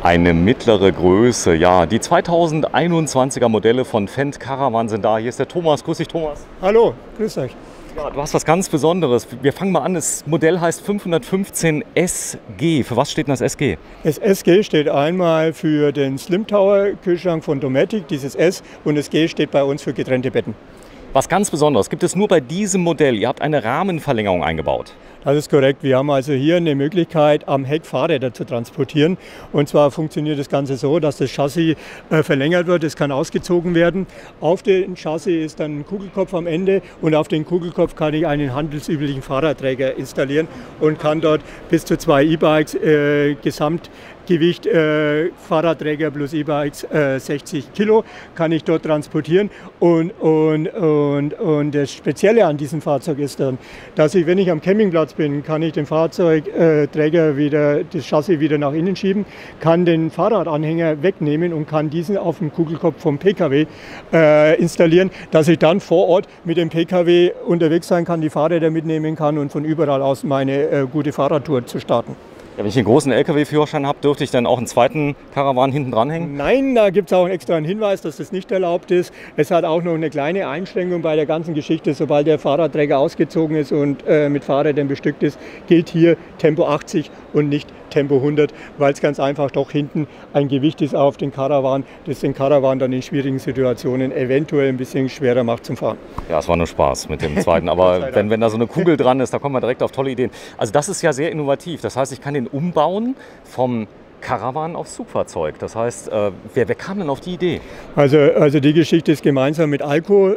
Eine mittlere Größe, ja. Die 2021er Modelle von Fendt Caravan sind da. Hier ist der Thomas. Grüß dich, Thomas. Hallo, grüß euch. Ja, du hast was ganz Besonderes. Wir fangen mal an. Das Modell heißt 515 SG. Für was steht denn das SG? Das SG steht einmal für den Slim Tower Kühlschrank von Dometic, dieses S, und das G steht bei uns für getrennte Betten. Was ganz Besonderes gibt es nur bei diesem Modell. Ihr habt eine Rahmenverlängerung eingebaut. Das ist korrekt. Wir haben also hier eine Möglichkeit, am Heck Fahrräder zu transportieren. Und zwar funktioniert das Ganze so, dass das Chassis verlängert wird. Es kann ausgezogen werden. Auf dem Chassis ist dann ein Kugelkopf am Ende und auf den Kugelkopf kann ich einen handelsüblichen Fahrradträger installieren und kann dort bis zu 2 E-Bikes Gesamtgewicht Fahrradträger plus E-Bikes 60 Kilo kann ich dort transportieren. Und das Spezielle an diesem Fahrzeug ist dann, dass ich, wenn ich am Campingplatz bin, kann ich den Fahrzeugträger das Chassis wieder nach innen schieben, kann den Fahrradanhänger wegnehmen und kann diesen auf dem Kugelkopf vom PKW installieren, dass ich dann vor Ort mit dem PKW unterwegs sein kann, die Fahrräder mitnehmen kann und von überall aus meine gute Fahrradtour zu starten. Ja, wenn ich einen großen LKW-Führerschein habe, dürfte ich dann auch einen zweiten Caravan hinten dranhängen? Nein, da gibt es auch extra einen Hinweis, dass das nicht erlaubt ist. Es hat auch noch eine kleine Einschränkung bei der ganzen Geschichte. Sobald der Fahrradträger ausgezogen ist und mit Fahrrädern bestückt ist, gilt hier Tempo 80 und nicht Tempo 100, weil es ganz einfach doch hinten ein Gewicht ist auf den Caravan, das den Caravan dann in schwierigen Situationen eventuell ein bisschen schwerer macht zum Fahren. Ja, es war nur Spaß mit dem zweiten, aber wenn da so eine Kugel dran ist, da kommt man direkt auf tolle Ideen. Also das ist ja sehr innovativ, das heißt, ich kann den umbauen vom Caravan aufs Zugfahrzeug. Das heißt, wer kam denn auf die Idee? Also die Geschichte ist gemeinsam mit Alco,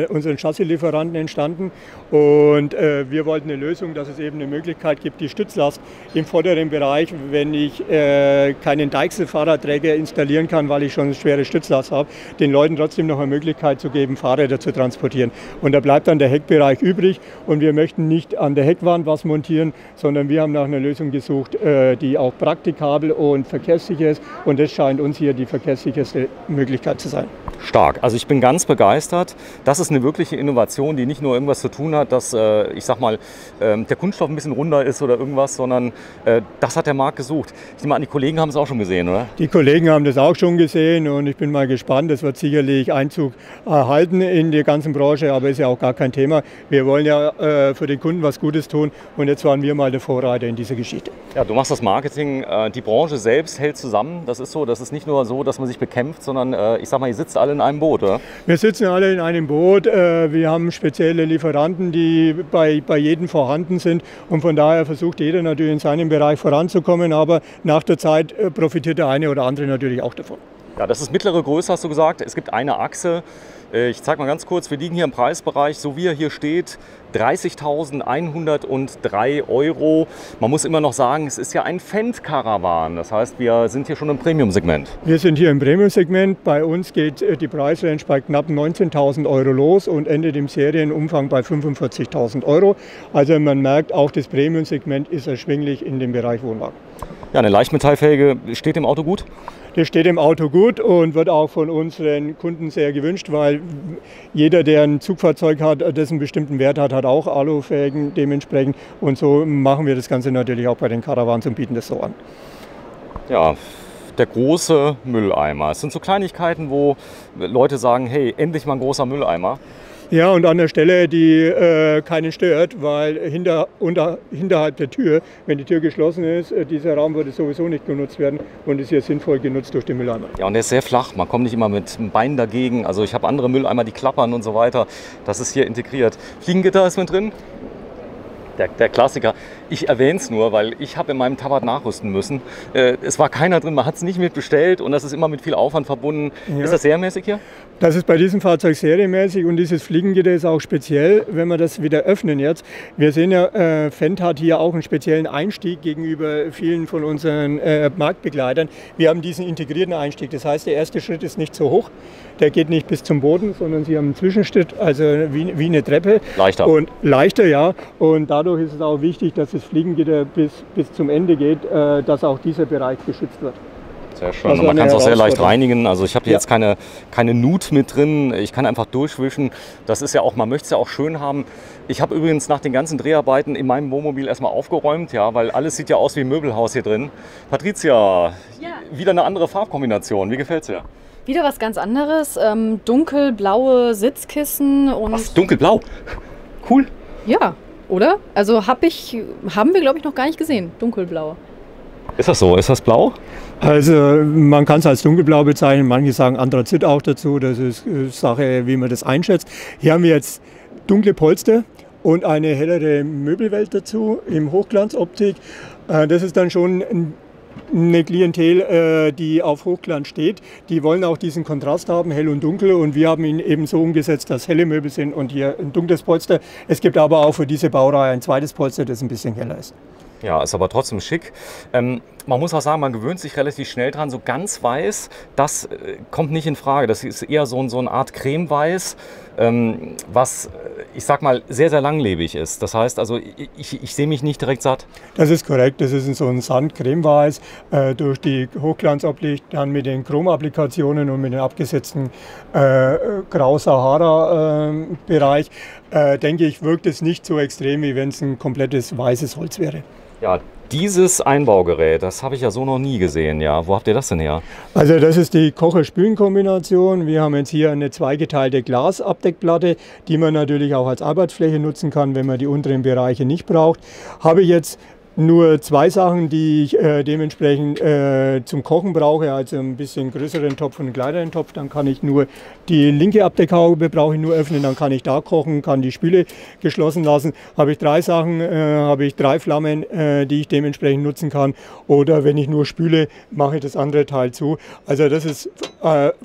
unseren Chassislieferanten, entstanden. Und wir wollten eine Lösung, dass es eben eine Möglichkeit gibt, die Stützlast im vorderen Bereich, wenn ich keinen Deichsel-Fahrradträger installieren kann, weil ich schon eine schwere Stützlast habe, den Leuten trotzdem noch eine Möglichkeit zu geben, Fahrräder zu transportieren. Und da bleibt dann der Heckbereich übrig. Und wir möchten nicht an der Heckwand was montieren, sondern wir haben nach einer Lösung gesucht, die auch praktikabel und verkehrssicher ist, und das scheint uns hier die verkehrssicherste Möglichkeit zu sein. Stark. Also ich bin ganz begeistert. Das ist eine wirkliche Innovation, die nicht nur irgendwas zu tun hat, dass ich sag mal, der Kunststoff ein bisschen runder ist oder irgendwas, sondern das hat der Markt gesucht. Ich nehme an, die Kollegen haben es auch schon gesehen, oder? Die Kollegen haben das auch schon gesehen und ich bin mal gespannt. Das wird sicherlich Einzug erhalten in die ganze Branche, aber ist ja auch gar kein Thema. Wir wollen ja für den Kunden was Gutes tun und jetzt waren wir mal der Vorreiter in dieser Geschichte. Ja, du machst das Marketing, die Branche selbst hält zusammen. Das ist so, das ist nicht nur so, dass man sich bekämpft, sondern ich sag mal, ihr sitzt alle in einem Boot, oder? Wir sitzen alle in einem Boot. Wir haben spezielle Lieferanten, die bei jedem vorhanden sind, und von daher versucht jeder natürlich in seinem Bereich voranzukommen, aber nach der Zeit profitiert der eine oder andere natürlich auch davon. Ja, das ist mittlere Größe, hast du gesagt. Es gibt eine Achse. Ich zeige mal ganz kurz, wir liegen hier im Preisbereich, so wie er hier steht, 30.103 €. Man muss immer noch sagen, es ist ja ein Fendt Caravan. Das heißt, wir sind hier schon im Premium-Segment. Wir sind hier im Premium-Segment. Bei uns geht die Preisrange bei knapp 19.000 € los und endet im Serienumfang bei 45.000 €. Also man merkt, auch das Premium-Segment ist erschwinglich in dem Bereich Wohnwagen. Ja, eine Leichtmetallfelge steht im Auto gut? Das steht im Auto gut und wird auch von unseren Kunden sehr gewünscht, weil jeder, der ein Zugfahrzeug hat, das einen bestimmten Wert hat, hat auch Alufelgen dementsprechend. Und so machen wir das Ganze natürlich auch bei den Caravans und bieten das so an. Ja, der große Mülleimer. Es sind so Kleinigkeiten, wo Leute sagen, hey, endlich mal ein großer Mülleimer. Ja, und an der Stelle, die keinen stört, weil hinterhalb der Tür, wenn die Tür geschlossen ist, dieser Raum würde sowieso nicht genutzt werden und ist hier sinnvoll genutzt durch den Mülleimer. Ja, und der ist sehr flach, man kommt nicht immer mit dem Bein dagegen. Also ich habe andere Mülleimer, die klappern und so weiter. Das ist hier integriert. Fliegengitter ist mit drin. Der Klassiker. Ich erwähne es nur, weil ich habe in meinem Tabak nachrüsten müssen. Es war keiner drin, man hat es nicht mit bestellt und das ist immer mit viel Aufwand verbunden. Ja. Ist das serienmäßig hier? Das ist bei diesem Fahrzeug serienmäßig und dieses Fliegengitter ist auch speziell, wenn wir das wieder öffnen jetzt. Wir sehen ja, Fendt hat hier auch einen speziellen Einstieg gegenüber vielen von unseren Marktbegleitern. Wir haben diesen integrierten Einstieg, das heißt, der erste Schritt ist nicht so hoch, der geht nicht bis zum Boden, sondern Sie haben einen Zwischenschritt, also wie eine Treppe. Leichter. Und leichter, ja. Und dadurch ist es auch wichtig, dass das Fliegengitter bis zum Ende geht, dass auch dieser Bereich geschützt wird. Sehr schön. Und man kann es auch sehr leicht reinigen. Also ich habe jetzt keine Nut mit drin. Ich kann einfach durchwischen. Das ist ja auch, man möchte es ja auch schön haben. Ich habe übrigens nach den ganzen Dreharbeiten in meinem Wohnmobil erstmal aufgeräumt, ja, weil alles sieht ja aus wie ein Möbelhaus hier drin. Patricia, wieder eine andere Farbkombination. Wie gefällt's dir? Wieder was ganz anderes. Dunkelblaue Sitzkissen und. Was? Dunkelblau? Cool. Ja, oder? Also haben wir, glaube ich, noch gar nicht gesehen. Dunkelblau. Ist das so? Ist das blau? Also man kann es als dunkelblau bezeichnen, manche sagen Anthrazit auch dazu, das ist Sache, wie man das einschätzt. Hier haben wir jetzt dunkle Polster und eine hellere Möbelwelt dazu im Hochglanzoptik. Das ist dann schon eine Klientel, die auf Hochglanz steht. Die wollen auch diesen Kontrast haben, hell und dunkel, und wir haben ihn eben so umgesetzt, dass helle Möbel sind und hier ein dunkles Polster. Es gibt aber auch für diese Baureihe ein zweites Polster, das ein bisschen heller ist. Ja, ist aber trotzdem schick. Man muss auch sagen, man gewöhnt sich relativ schnell dran. So ganz weiß, das kommt nicht in Frage. Das ist eher so eine Art Cremeweiß, was, ich sag mal, sehr, sehr langlebig ist. Das heißt, also ich sehe mich nicht direkt satt. Das ist korrekt. Das ist so ein Sand-Cremeweiß durch die Hochglanzoptik, dann mit den Chromapplikationen und mit den abgesetzten Grau-Sahara-Bereich, denke ich, wirkt es nicht so extrem, wie wenn es ein komplettes weißes Holz wäre. Ja, dieses Einbaugerät, das habe ich ja so noch nie gesehen. Ja, wo habt ihr das denn her? Also das ist die Kocher-Spülen-Kombination. Wir haben jetzt hier eine zweigeteilte Glasabdeckplatte, die man natürlich auch als Arbeitsfläche nutzen kann, wenn man die unteren Bereiche nicht braucht. Habe ich jetzt nur zwei Sachen, die ich dementsprechend zum Kochen brauche, also ein bisschen größeren Topf und einen kleineren Topf. Dann kann ich nur die linke Abdeckhaube brauche ich nur öffnen, dann kann ich da kochen, kann die Spüle geschlossen lassen. Habe ich drei Sachen, habe ich drei Flammen, die ich dementsprechend nutzen kann. Oder wenn ich nur spüle, mache ich das andere Teil zu. Also das ist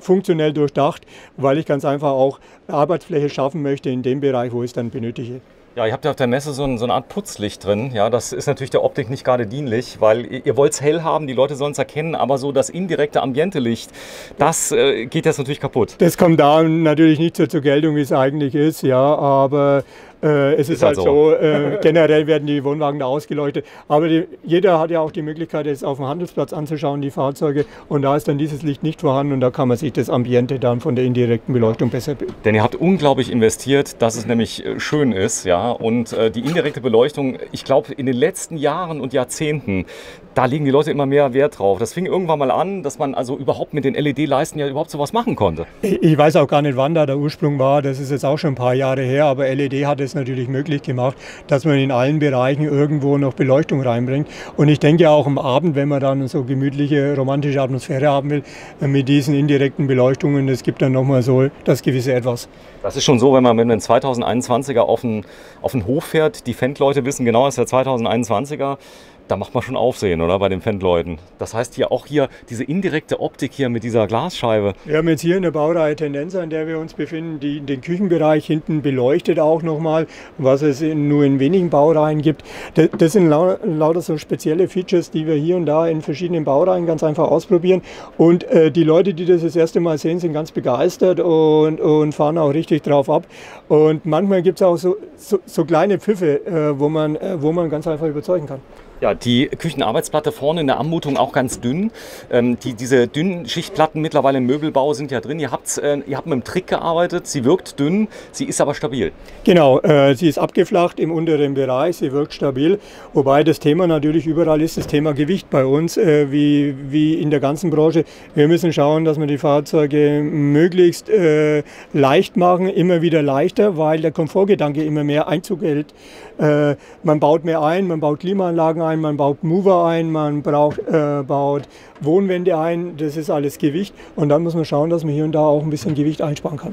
funktionell durchdacht, weil ich ganz einfach auch Arbeitsfläche schaffen möchte in dem Bereich, wo ich es dann benötige. Ja, ihr habt ja auf der Messe so eine Art Putzlicht drin. Ja, das ist natürlich der Optik nicht gerade dienlich, weil ihr wollt es hell haben, die Leute sollen es erkennen, aber so das indirekte Ambiente-Licht, das geht jetzt natürlich kaputt. Das kommt da natürlich nicht so zur Geltung, wie es eigentlich ist, ja, aber es ist halt so, generell werden die Wohnwagen da ausgeleuchtet. Aber jeder hat ja auch die Möglichkeit, es auf dem Handelsplatz anzuschauen, die Fahrzeuge. Und da ist dann dieses Licht nicht vorhanden und da kann man sich das Ambiente dann von der indirekten Beleuchtung besser bilden. Denn ihr habt unglaublich investiert, dass es nämlich schön ist. Ja? Und die indirekte Beleuchtung, ich glaube, in den letzten Jahren und Jahrzehnten, da legen die Leute immer mehr Wert drauf. Das fing irgendwann mal an, dass man also überhaupt mit den LED-Leisten ja überhaupt sowas machen konnte. Ich weiß auch gar nicht, wann da der Ursprung war. Das ist jetzt auch schon ein paar Jahre her. Aber LED hat es natürlich möglich gemacht, dass man in allen Bereichen irgendwo noch Beleuchtung reinbringt. Und ich denke auch am Abend, wenn man dann so gemütliche, romantische Atmosphäre haben will, mit diesen indirekten Beleuchtungen, das gibt dann nochmal so das gewisse Etwas. Das ist schon so, wenn man mit einem 2021er auf den Hof fährt, die Fendt-Leute wissen genau, es ist der 2021er. Da macht man schon Aufsehen, oder, bei den Fendt-Leuten. Das heißt hier diese indirekte Optik hier mit dieser Glasscheibe. Wir haben jetzt hier eine Baureihe Tendenza, in der wir uns befinden, die den Küchenbereich hinten beleuchtet auch nochmal, was es nur in wenigen Baureihen gibt. Das sind lauter so spezielle Features, die wir hier und da in verschiedenen Baureihen ganz einfach ausprobieren. Und die Leute, die das erste Mal sehen, sind ganz begeistert und fahren auch richtig drauf ab. Und manchmal gibt es auch so kleine Pfiffe, wo man ganz einfach überzeugen kann. Ja, die Küchenarbeitsplatte vorne in der Anmutung auch ganz dünn. Diese dünnen Schichtplatten mittlerweile im Möbelbau sind ja drin. Ihr habt mit dem Trick gearbeitet. Sie wirkt dünn, sie ist aber stabil. Genau, sie ist abgeflacht im unteren Bereich, sie wirkt stabil. Wobei das Thema natürlich überall ist, das Thema Gewicht bei uns, wie in der ganzen Branche. Wir müssen schauen, dass wir die Fahrzeuge möglichst leicht machen, immer wieder leichter, weil der Komfortgedanke immer mehr Einzug hält. Man baut mehr ein, man baut Klimaanlagen ein, man baut Mover ein, man baut Wohnwände ein, das ist alles Gewicht. Und dann muss man schauen, dass man hier und da auch ein bisschen Gewicht einsparen kann.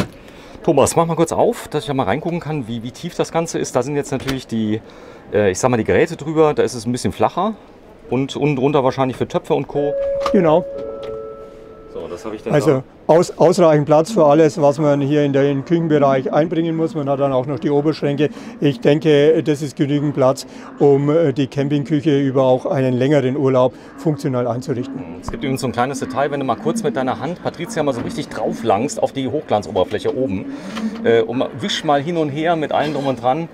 Thomas, mach mal kurz auf, dass ich ja mal reingucken kann, wie tief das Ganze ist. Da sind jetzt natürlich die Geräte drüber, da ist es ein bisschen flacher und unten drunter wahrscheinlich für Töpfe und Co. Genau. So, das habe ich dann also ausreichend Platz für alles, was man hier in den Küchenbereich einbringen muss. Man hat dann auch noch die Oberschränke. Ich denke, das ist genügend Platz, um die Campingküche über auch einen längeren Urlaub funktional einzurichten. Es gibt übrigens so ein kleines Detail, wenn du mal kurz mit deiner Hand, Patricia, mal so richtig drauf langst auf die Hochglanzoberfläche oben und wisch mal hin und her mit allem drum und dran.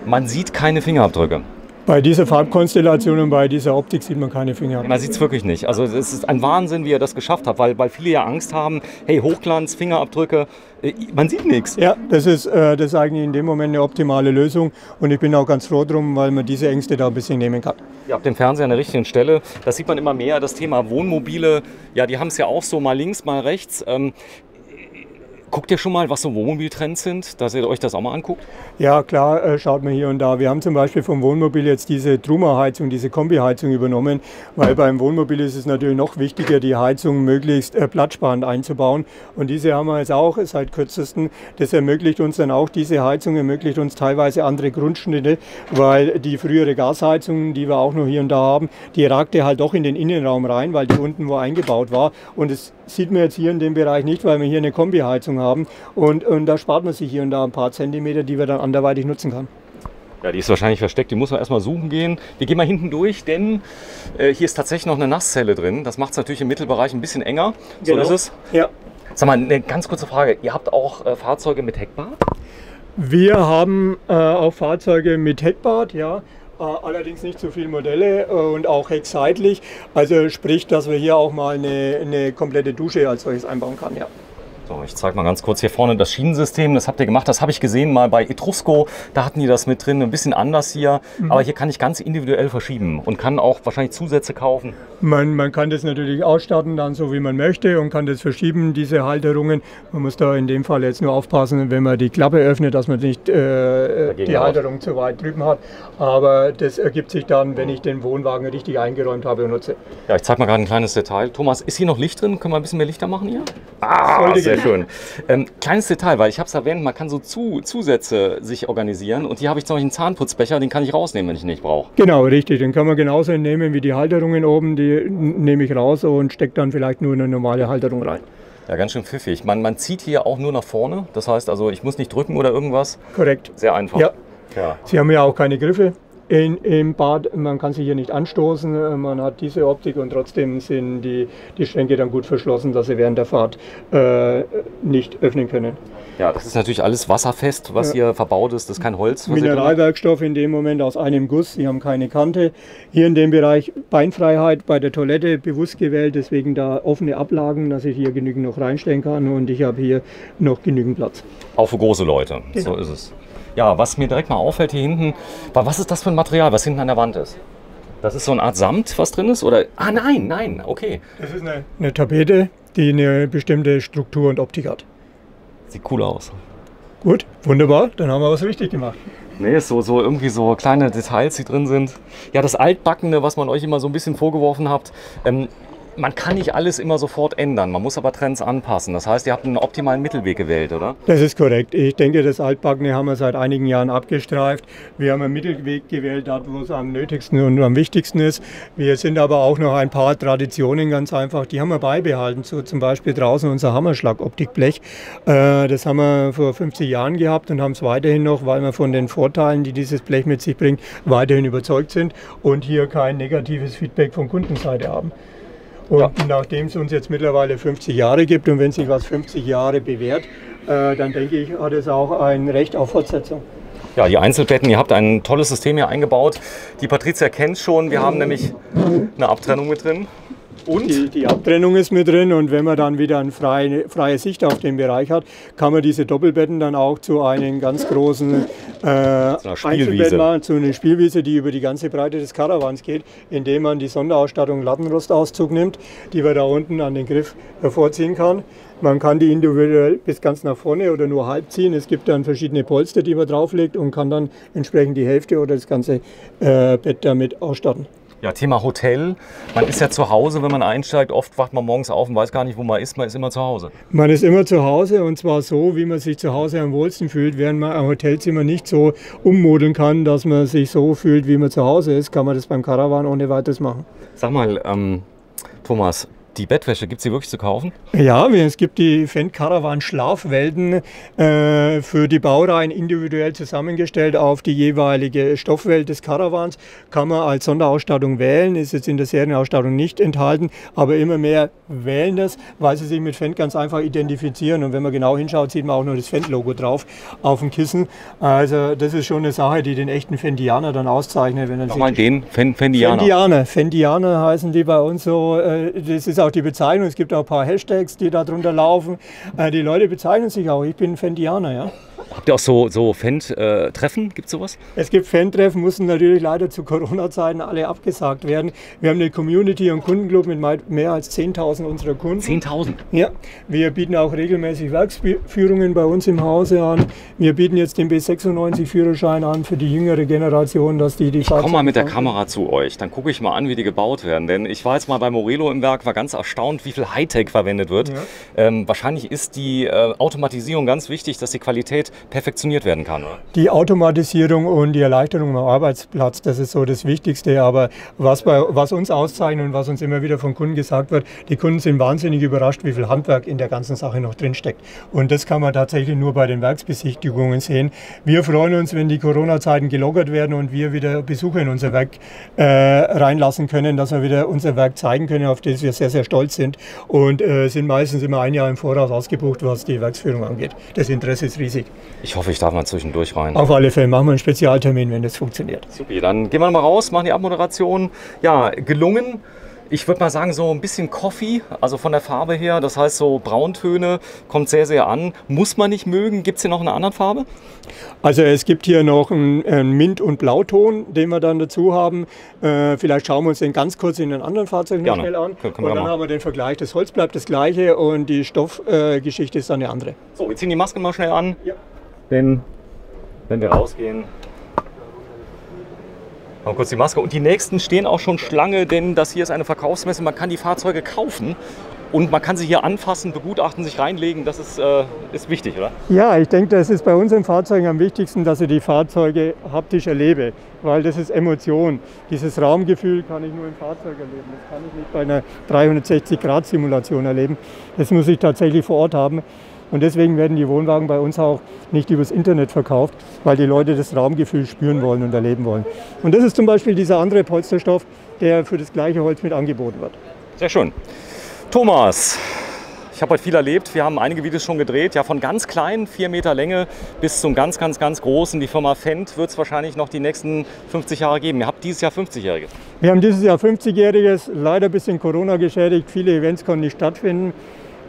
Man sieht keine Fingerabdrücke. Bei dieser Farbkonstellation und bei dieser Optik sieht man keine Finger. Man sieht es wirklich nicht. Also es ist ein Wahnsinn, wie ihr das geschafft habt, weil viele ja Angst haben, hey, Hochglanz, Fingerabdrücke, man sieht nichts. Ja, das ist eigentlich in dem Moment eine optimale Lösung und ich bin auch ganz froh drum, weil man diese Ängste da ein bisschen nehmen kann. Ihr habt den Fernseher an der richtigen Stelle. Das sieht man immer mehr. Das Thema Wohnmobile, ja, die haben es ja auch so mal links, mal rechts. Guckt ihr schon mal, was so Wohnmobiltrends sind, dass ihr euch das auch mal anguckt? Ja, klar, schaut man hier und da. Wir haben zum Beispiel vom Wohnmobil jetzt diese Truma-Heizung, diese Kombi-Heizung übernommen, weil beim Wohnmobil ist es natürlich noch wichtiger, die Heizung möglichst platzsparend einzubauen. Und diese haben wir jetzt auch seit kürzestem. Das ermöglicht uns dann auch, diese Heizung ermöglicht uns teilweise andere Grundschnitte, weil die frühere Gasheizung, die wir auch noch hier und da haben, die ragte halt doch in den Innenraum rein, weil die unten wo eingebaut war. Und das sieht man jetzt hier in dem Bereich nicht, weil wir hier eine Kombi-Heizung haben und da spart man sich hier und da ein paar Zentimeter, die wir dann anderweitig nutzen kann. Ja, die ist wahrscheinlich versteckt, die muss man erstmal suchen gehen. Wir gehen mal hinten durch, denn hier ist tatsächlich noch eine Nasszelle drin. Das macht es natürlich im Mittelbereich ein bisschen enger. So Genau. ist es. Ja. Sag mal, eine ganz kurze Frage. Ihr habt auch Fahrzeuge mit Heckbad? Wir haben auch Fahrzeuge mit Heckbad, ja. Allerdings nicht so viele Modelle und auch heckseitlich. Also sprich, dass wir hier auch mal eine komplette Dusche als solches einbauen kann, ja. So, ich zeige mal ganz kurz hier vorne das Schienensystem. Das habt ihr gemacht. Das habe ich gesehen mal bei Etrusco. Da hatten die das mit drin. Ein bisschen anders hier. Aber hier kann ich ganz individuell verschieben und kann auch wahrscheinlich Zusätze kaufen. Man kann das natürlich ausstatten, dann so wie man möchte und kann das verschieben, diese Halterungen. Man muss da in dem Fall jetzt nur aufpassen, wenn man die Klappe öffnet, dass man nicht die Halterung zu weit drüben hat. Aber das ergibt sich dann, wenn ich den Wohnwagen richtig eingeräumt habe und nutze. Ja, ich zeige mal gerade ein kleines Detail. Thomas, ist hier noch Licht drin? Können wir ein bisschen mehr Lichter machen hier? Sollte Sehr gehen. schön. Kleines Detail, weil ich habe es erwähnt, man kann so Zusätze sich organisieren. Und hier habe ich zum Beispiel einen Zahnputzbecher, den kann ich rausnehmen, wenn ich ihn nicht brauche. Genau, richtig. Den kann man genauso nehmen wie die Halterungen oben. Die nehme ich raus und stecke dann vielleicht nur eine normale Halterung rein. Ja, ganz schön pfiffig. Man zieht hier auch nur nach vorne. Das heißt also, ich muss nicht drücken oder irgendwas. Korrekt. Sehr einfach. Ja. Ja. Sie haben ja auch keine Griffe im Bad. Man kann sich hier nicht anstoßen. Man hat diese Optik und trotzdem sind die Schränke dann gut verschlossen, dass sie während der Fahrt nicht öffnen können. Ja, das ist natürlich alles wasserfest, was hier verbaut ist. Das ist kein Holz. Mineralwerkstoff in dem Moment aus einem Guss. Sie haben keine Kante. Hier in dem Bereich Beinfreiheit bei der Toilette bewusst gewählt. Deswegen da offene Ablagen, dass ich hier genügend noch reinstellen kann. Und ich habe hier noch genügend Platz. Auch für große Leute. Genau. So ist es. Ja, was mir direkt mal auffällt hier hinten, was ist das für ein Material, was hinten an der Wand ist? Das ist so eine Art Samt, was drin ist? Oder? Ah, nein, okay. Das ist eine Tapete, die eine bestimmte Struktur und Optik hat. Sieht cool aus. Gut, wunderbar, dann haben wir was richtig gemacht. Nee, ist so irgendwie so kleine Details, die drin sind. Ja, das Altbackene, was man euch immer so ein bisschen vorgeworfen habt. Man kann nicht alles immer sofort ändern, man muss aber Trends anpassen. Das heißt, ihr habt einen optimalen Mittelweg gewählt, oder? Das ist korrekt. Ich denke, das Altbackene haben wir seit einigen Jahren abgestreift. Wir haben einen Mittelweg gewählt, dort wo es am nötigsten und am wichtigsten ist. Wir sind aber auch noch ein paar Traditionen ganz einfach, die haben wir beibehalten. So zum Beispiel draußen unser Hammerschlag-Optikblech. Das haben wir vor 50 Jahren gehabt und haben es weiterhin noch, weil wir von den Vorteilen, die dieses Blech mit sich bringt, weiterhin überzeugt sind und hier kein negatives Feedback von Kundenseite haben. Und nachdem es uns jetzt mittlerweile 50 Jahre gibt und wenn sich was 50 Jahre bewährt, dann denke ich, hat es auch ein Recht auf Fortsetzung. Ja, die Einzelbetten, ihr habt ein tolles System hier eingebaut. Die Patricia kennt schon, wir haben nämlich eine Abtrennung mit drin. Und? Die Abtrennung ist mit drin und wenn man dann wieder eine freie Sicht auf den Bereich hat, kann man diese Doppelbetten dann auch zu einem ganz großen Einzelbett machen, zu einer Spielwiese, die über die ganze Breite des Caravans geht, indem man die Sonderausstattung Lattenrostauszug nimmt, die man da unten an den Griff hervorziehen kann. Man kann die individuell bis ganz nach vorne oder nur halb ziehen. Es gibt dann verschiedene Polster, die man drauflegt und kann dann entsprechend die Hälfte oder das ganze Bett damit ausstatten. Ja, Thema Hotel. Man ist ja zu Hause, wenn man einsteigt. Oft wacht man morgens auf und weiß gar nicht, wo man ist. Man ist immer zu Hause. Man ist immer zu Hause und zwar so, wie man sich zu Hause am wohlsten fühlt. Während man am Hotelzimmer nicht so ummodeln kann, dass man sich so fühlt, wie man zu Hause ist, kann man das beim Caravan ohne weiteres machen. Sag mal, Thomas, Die Bettwäsche, gibt es die wirklich zu kaufen? Ja, es gibt die Fendt Caravan Schlafwelten für die Baureihen individuell zusammengestellt auf die jeweilige Stoffwelt des Caravans. Kann man als Sonderausstattung wählen, ist jetzt in der Serienausstattung nicht enthalten, aber immer mehr wählen das, weil sie sich mit Fendt ganz einfach identifizieren. Und wenn man genau hinschaut, sieht man auch nur das Fendt-Logo drauf auf dem Kissen. Also das ist schon eine Sache, die den echten Fendianer dann auszeichnet. Wenn Nochmal den Fendianer. Fendianer heißen die bei uns so. Das ist auch die Bezeichnung. Es gibt auch ein paar Hashtags, die da drunter laufen. Die Leute bezeichnen sich auch. Ich bin Fendianer, ja. Habt ihr auch so Fendt-Treffen? Gibt es sowas? Es gibt Fan-Treffen, mussten natürlich leider zu Corona-Zeiten alle abgesagt werden. Wir haben eine Community und Kundenclub mit mehr als 10.000 unserer Kunden. 10.000? Ja. Wir bieten auch regelmäßig Werksführungen bei uns im Hause an. Wir bieten jetzt den B96-Führerschein an für die jüngere Generation, dass die Ich komme mal mit der Kamera zu euch, dann gucke ich mal an, wie die gebaut werden. Denn ich war jetzt mal bei Morelo im Werk, war ganz erstaunt, wie viel Hightech verwendet wird. Ja. Wahrscheinlich ist die Automatisierung ganz wichtig, dass die Qualität perfektioniert werden kann, oder? Die Automatisierung und die Erleichterung am Arbeitsplatz, das ist so das Wichtigste. Aber was uns auszeichnet und was uns immer wieder von Kunden gesagt wird, die Kunden sind wahnsinnig überrascht, wie viel Handwerk in der ganzen Sache noch drinsteckt. Und das kann man tatsächlich nur bei den Werksbesichtigungen sehen. Wir freuen uns, wenn die Corona-Zeiten gelockert werden und wir wieder Besucher in unser Werk reinlassen können, dass wir wieder unser Werk zeigen können, auf das wir sehr, sehr stolz sind. Und sind meistens immer ein Jahr im Voraus ausgebucht, was die Werksführung angeht. Das Interesse ist riesig. Ich hoffe, ich darf mal zwischendurch rein. Auf alle Fälle machen wir einen Spezialtermin, wenn das funktioniert. Super, dann gehen wir mal raus, machen die Abmoderation. Ja, gelungen. Ich würde mal sagen, so ein bisschen Coffee, also von der Farbe her, das heißt so Brauntöne, kommt sehr, sehr an. Muss man nicht mögen. Gibt es hier noch eine andere Farbe? Also es gibt hier noch einen Mint- und Blauton, den wir dann dazu haben. Vielleicht schauen wir uns den ganz kurz in den anderen Fahrzeugen noch schnell an. Und dann haben wir den Vergleich. Das Holz bleibt das gleiche und die Stoffgeschichte ist dann eine andere. So, wir ziehen die Maske mal schnell an. Ja. Denn wenn wir rausgehen, mal kurz die Maske. Und die nächsten stehen auch schon Schlange, denn das hier ist eine Verkaufsmesse. Man kann die Fahrzeuge kaufen und man kann sie hier anfassen, begutachten, sich reinlegen. Das ist wichtig, oder? Ja, ich denke, das ist bei unseren Fahrzeugen am wichtigsten, dass ich die Fahrzeuge haptisch erlebe, weil das ist Emotion. Dieses Raumgefühl kann ich nur im Fahrzeug erleben. Das kann ich nicht bei einer 360-Grad-Simulation erleben. Das muss ich tatsächlich vor Ort haben. Und deswegen werden die Wohnwagen bei uns auch nicht übers Internet verkauft, weil die Leute das Raumgefühl spüren wollen und erleben wollen. Und das ist zum Beispiel dieser andere Polsterstoff, der für das gleiche Holz mit angeboten wird. Sehr schön. Thomas, ich habe heute viel erlebt. Wir haben einige Videos schon gedreht. Ja, von ganz kleinen, 4 Meter Länge, bis zum ganz, ganz, ganz großen. Die Firma Fendt wird es wahrscheinlich noch die nächsten 50 Jahre geben. Ihr habt dieses Jahr 50-Jähriges. Wir haben dieses Jahr 50-Jähriges, leider ein bisschen Corona geschädigt. Viele Events konnten nicht stattfinden.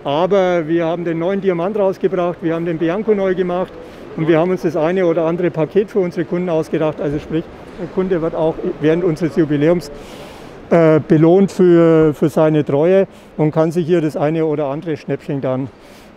Aber wir haben den neuen Diamant rausgebracht, wir haben den Bianco neu gemacht und wir haben uns das eine oder andere Paket für unsere Kunden ausgedacht. Also sprich, der Kunde wird auch während unseres Jubiläums belohnt für seine Treue und kann sich hier das eine oder andere Schnäppchen dann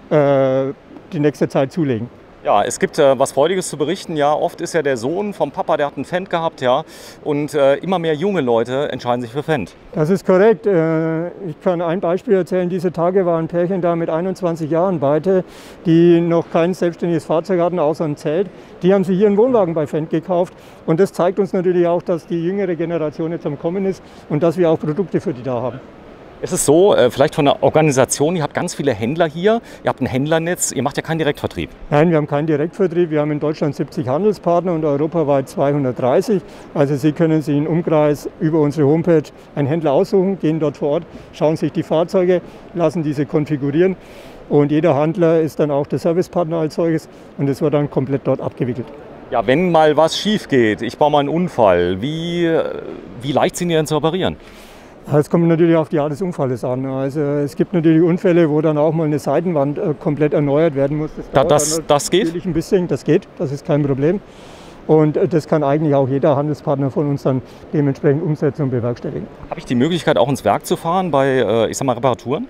die nächste Zeit zulegen. Ja, es gibt was Freudiges zu berichten. Ja, oft ist ja der Sohn vom Papa, der hat einen Fendt gehabt, ja, und immer mehr junge Leute entscheiden sich für Fendt. Das ist korrekt. Ich kann ein Beispiel erzählen. Diese Tage waren ein Pärchen da mit 21 Jahren beide, die noch kein selbstständiges Fahrzeug hatten, außer ein Zelt. Die haben sich hier einen Wohnwagen bei Fendt gekauft. Und das zeigt uns natürlich auch, dass die jüngere Generation jetzt am Kommen ist und dass wir auch Produkte für die da haben. Es ist so, vielleicht von der Organisation, ihr habt ganz viele Händler hier, ihr habt ein Händlernetz, ihr macht ja keinen Direktvertrieb. Nein, wir haben keinen Direktvertrieb. Wir haben in Deutschland 70 Handelspartner und europaweit 230. Also Sie können sich im Umkreis über unsere Homepage einen Händler aussuchen, gehen dort vor Ort, schauen sich die Fahrzeuge, lassen diese konfigurieren. Und jeder Handler ist dann auch der Servicepartner als solches und das wird dann komplett dort abgewickelt. Ja, wenn mal was schief geht, ich baue mal einen Unfall, wie leicht sind die denn zu reparieren? Es kommt natürlich auf die Art des Unfalles an. Also es gibt natürlich Unfälle, wo dann auch mal eine Seitenwand komplett erneuert werden muss. Das geht? Natürlich ein bisschen, das geht, das ist kein Problem. Und das kann eigentlich auch jeder Handelspartner von uns dann dementsprechend umsetzen und bewerkstelligen. Habe ich die Möglichkeit, auch ins Werk zu fahren bei, ich sag mal, Reparaturen?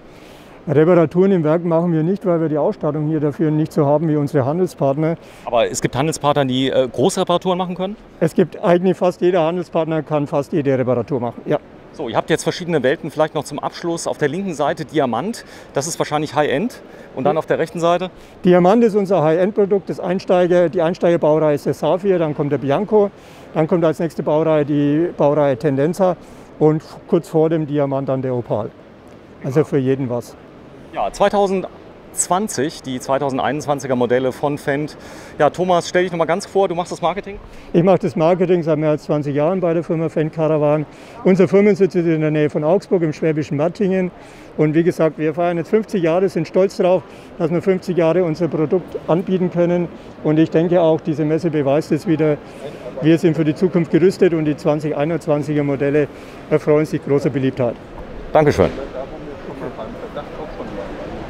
Reparaturen im Werk machen wir nicht, weil wir die Ausstattung hier dafür nicht so haben wie unsere Handelspartner. Aber es gibt Handelspartner, die Großreparaturen machen können? Es gibt eigentlich fast jeder Handelspartner kann fast jede Reparatur machen, ja. So, ihr habt jetzt verschiedene Welten, vielleicht noch zum Abschluss. Auf der linken Seite Diamant, das ist wahrscheinlich High-End. Und dann auf der rechten Seite? Diamant ist unser High-End-Produkt, die Einsteigerbaureihe ist der Saphir, dann kommt der Bianco, dann kommt als nächste Baureihe die Baureihe Tendenza und kurz vor dem Diamant dann der Opal. Also für jeden was. Ja, 2020, die 2021er Modelle von Fendt. Ja, Thomas, stell dich noch mal ganz vor, du machst das Marketing? Ich mache das Marketing seit mehr als 20 Jahren bei der Firma Fendt Caravan. Unser Firmensitz ist in der Nähe von Augsburg im schwäbischen Mattingen. Und wie gesagt, wir feiern jetzt 50 Jahre, sind stolz darauf, dass wir 50 Jahre unser Produkt anbieten können. Und ich denke auch, diese Messe beweist es wieder, wir sind für die Zukunft gerüstet und die 2021er Modelle erfreuen sich großer Beliebtheit. Dankeschön.